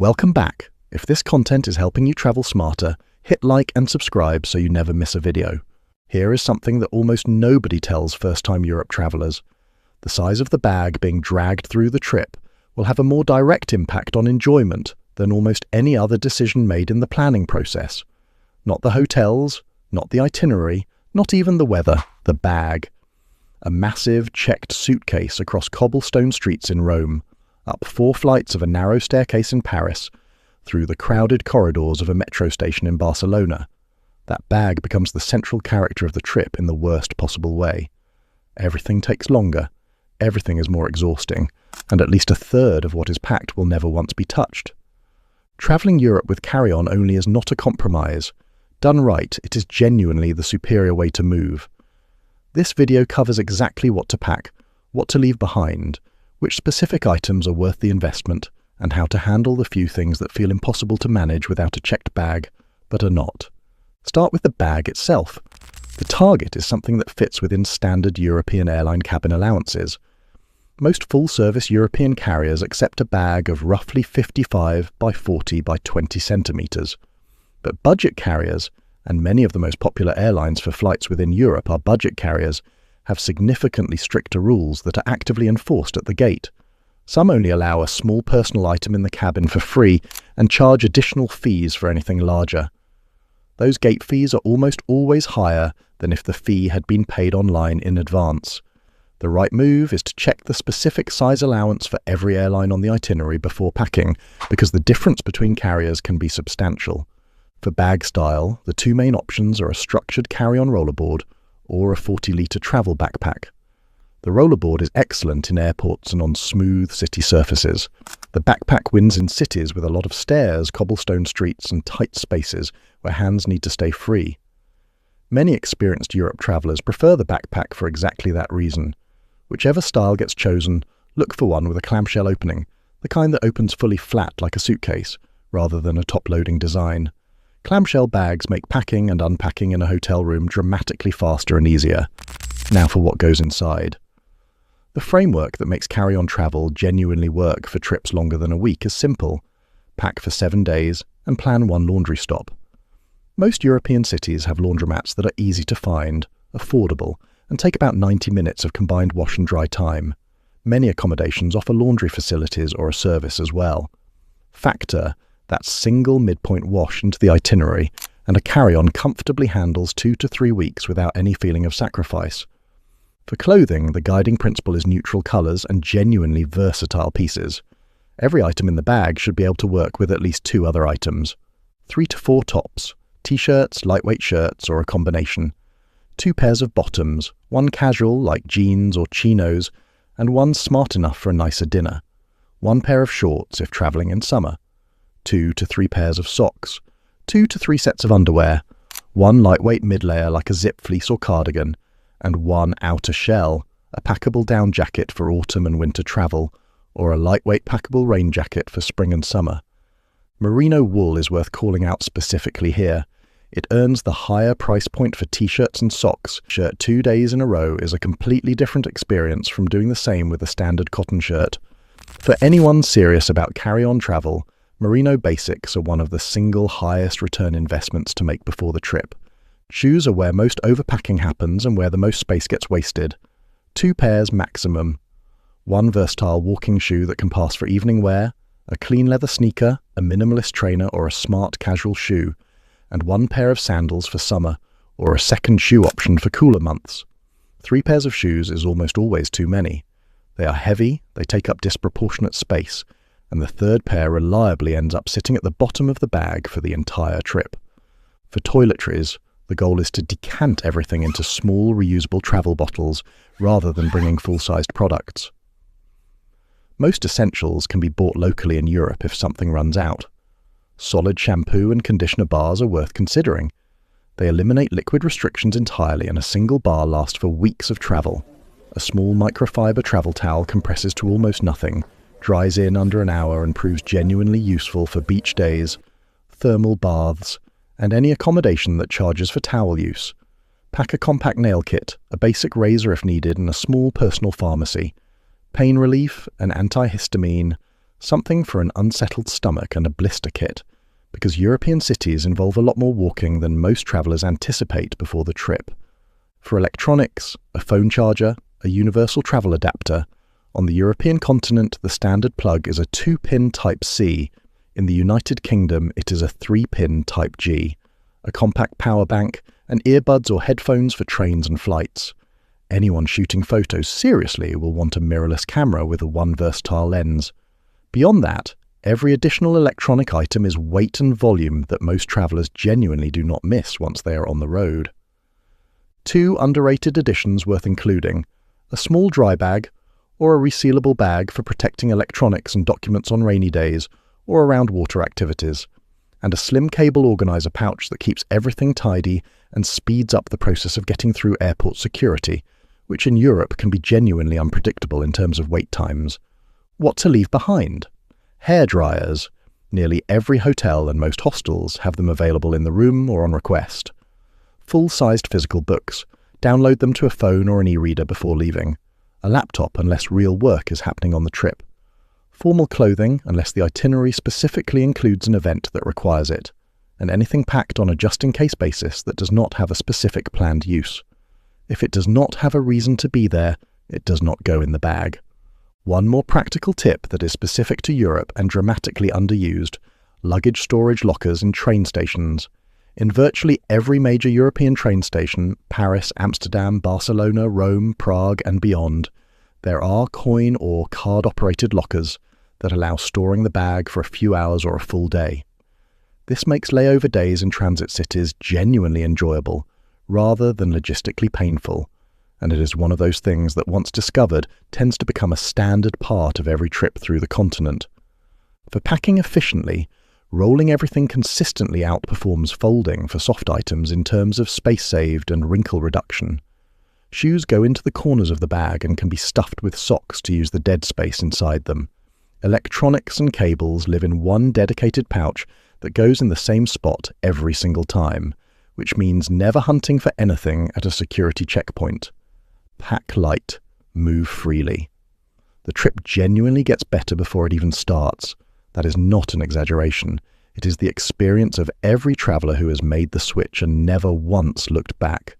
Welcome back. If this content is helping you travel smarter, hit like and subscribe so you never miss a video. Here is something that almost nobody tells first-time Europe travelers. The size of the bag being dragged through the trip will have a more direct impact on enjoyment than almost any other decision made in the planning process. Not the hotels, not the itinerary, not even the weather, the bag. A massive, checked suitcase across cobblestone streets in Rome, up 4 flights of a narrow staircase in Paris, through the crowded corridors of a metro station in Barcelona. That bag becomes the central character of the trip in the worst possible way. Everything takes longer, everything is more exhausting, and at least a third of what is packed will never once be touched. Travelling Europe with carry-on only is not a compromise. Done right, it is genuinely the superior way to move. This video covers exactly what to pack, what to leave behind, which specific items are worth the investment, and how to handle the few things that feel impossible to manage without a checked bag, but are not. Start with the bag itself. The target is something that fits within standard European airline cabin allowances. Most full-service European carriers accept a bag of roughly 55 by 40 by 20 centimetres. But budget carriers, and many of the most popular airlines for flights within Europe are budget carriers, have significantly stricter rules that are actively enforced at the gate. Some only allow a small personal item in the cabin for free and charge additional fees for anything larger. Those gate fees are almost always higher than if the fee had been paid online in advance. The right move is to check the specific size allowance for every airline on the itinerary before packing, because the difference between carriers can be substantial. For bag style, the 2 main options are a structured carry-on rollerboard or a 40-litre travel backpack. The rollerboard is excellent in airports and on smooth city surfaces. The backpack wins in cities with a lot of stairs, cobblestone streets and tight spaces where hands need to stay free. Many experienced Europe travellers prefer the backpack for exactly that reason. Whichever style gets chosen, look for one with a clamshell opening, the kind that opens fully flat like a suitcase, rather than a top-loading design. Clamshell bags make packing and unpacking in a hotel room dramatically faster and easier. Now for what goes inside. The framework that makes carry-on travel genuinely work for trips longer than a week is simple. Pack for 7 days and plan 1 laundry stop. Most European cities have laundromats that are easy to find, affordable, and take about 90 minutes of combined wash and dry time. Many accommodations offer laundry facilities or a service as well. Factor that single midpoint wash into the itinerary, and a carry-on comfortably handles 2 to 3 weeks without any feeling of sacrifice. For clothing, the guiding principle is neutral colours and genuinely versatile pieces. Every item in the bag should be able to work with at least 2 other items. 3 to 4 tops, t-shirts, lightweight shirts, or a combination. 2 pairs of bottoms, 1 casual like jeans or chinos, and 1 smart enough for a nicer dinner. 1 pair of shorts if travelling in summer. 2 to 3 pairs of socks, 2 to 3 sets of underwear, 1 lightweight mid-layer like a zip fleece or cardigan, and 1 outer shell, a packable down jacket for autumn and winter travel, or a lightweight packable rain jacket for spring and summer. Merino wool is worth calling out specifically here. It earns the higher price point for t-shirts and socks. Shirt 2 days in a row is a completely different experience from doing the same with a standard cotton shirt. For anyone serious about carry-on travel, Merino basics are one of the single highest return investments to make before the trip. Shoes are where most overpacking happens and where the most space gets wasted. 2 pairs maximum. 1 versatile walking shoe that can pass for evening wear, a clean leather sneaker, a minimalist trainer or a smart casual shoe, and 1 pair of sandals for summer, or a second shoe option for cooler months. 3 pairs of shoes is almost always too many. They are heavy, they take up disproportionate space, and the 3rd pair reliably ends up sitting at the bottom of the bag for the entire trip. For toiletries, the goal is to decant everything into small reusable travel bottles rather than bringing full-sized products. Most essentials can be bought locally in Europe if something runs out. Solid shampoo and conditioner bars are worth considering. They eliminate liquid restrictions entirely, and a single bar lasts for weeks of travel. A small microfiber travel towel compresses to almost nothing, dries in under an hour and proves genuinely useful for beach days, thermal baths, and any accommodation that charges for towel use. Pack a compact nail kit, a basic razor if needed, and a small personal pharmacy. Pain relief, an antihistamine, something for an unsettled stomach and a blister kit, because European cities involve a lot more walking than most travellers anticipate before the trip. For electronics, a phone charger, a universal travel adapter, on the European continent the standard plug is a 2-pin Type-C, in the United Kingdom it is a 3-pin Type-G, a compact power bank, and earbuds or headphones for trains and flights. Anyone shooting photos seriously will want a mirrorless camera with a one versatile lens. Beyond that, every additional electronic item is weight and volume that most travellers genuinely do not miss once they are on the road. 2 underrated additions worth including: a small dry bag, or a resealable bag for protecting electronics and documents on rainy days or around water activities, and a slim cable organiser pouch that keeps everything tidy and speeds up the process of getting through airport security, which in Europe can be genuinely unpredictable in terms of wait times. What to leave behind? Hair dryers. Nearly every hotel and most hostels have them available in the room or on request. Full-sized physical books. Download them to a phone or an e-reader before leaving. A laptop unless real work is happening on the trip. Formal clothing unless the itinerary specifically includes an event that requires it, and anything packed on a just-in-case basis that does not have a specific planned use. If it does not have a reason to be there, it does not go in the bag. One more practical tip that is specific to Europe and dramatically underused: luggage storage lockers in train stations. In virtually every major European train station, Paris, Amsterdam, Barcelona, Rome, Prague, and beyond, there are coin or card-operated lockers that allow storing the bag for a few hours or a full day. This makes layover days in transit cities genuinely enjoyable, rather than logistically painful, and it is one of those things that once discovered tends to become a standard part of every trip through the continent. For packing efficiently, rolling everything consistently outperforms folding for soft items in terms of space saved and wrinkle reduction. Shoes go into the corners of the bag and can be stuffed with socks to use the dead space inside them. Electronics and cables live in one dedicated pouch that goes in the same spot every single time, which means never hunting for anything at a security checkpoint. Pack light, move freely. The trip genuinely gets better before it even starts. That is not an exaggeration. It is the experience of every traveller who has made the switch and never once looked back.